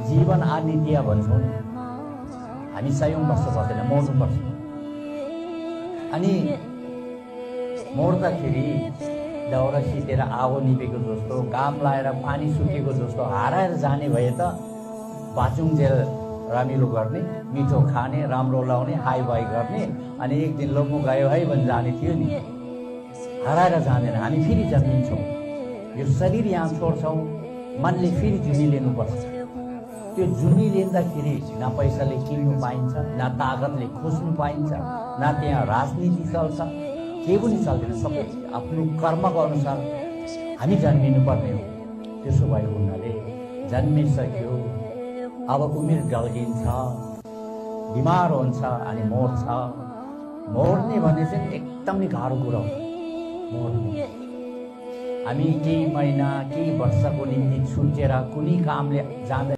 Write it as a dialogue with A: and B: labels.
A: जीवन अनित्य भन्छौँ नि, हामी सयौं वर्ष बस्दैन, मर्नुपर्छ। अनि मर्दाखेरि दाउरा सितेर आगो निपेको जस्तो, घाम लाएर पानी सुकेको जस्तो हराएर जाने भए त बाँचुन्जेल रमिलो गर्ने, मिठो खाने, राम्रो लाउने, हाई फाई गर्ने, अनि एक दिन ल म गयो है भनी जाने थियो नि। हराएर जाँदैन, हामी फेरि जन्मिन्छौँ। यो शरीर यहाँ छोड्छौँ, मनले फेरि जुनी लिनुपर्छ। त्यो जुनी लिँदाखेरि न पैसाले किन्नु पाइन्छ, न तागतले खोज्नु पाइन्छ, न त्यहाँ राजनीति चल्छ, केही पनि चल्दैन। सबै आफ्नो कर्मको अनुसार हामी जन्मिनु पर्ने हो। त्यसो भएको हुनाले जन्मिसक्यो, अब उमेर ढल्किन्छ, बिमार हुन्छ अनि मर्छ। मर्ने भने चाहिँ एकदमै गाह्रो कुरा हो मर्ने। हामी केही महिना केही वर्षको निम्ति छुटेर कुनै कामले जाँदा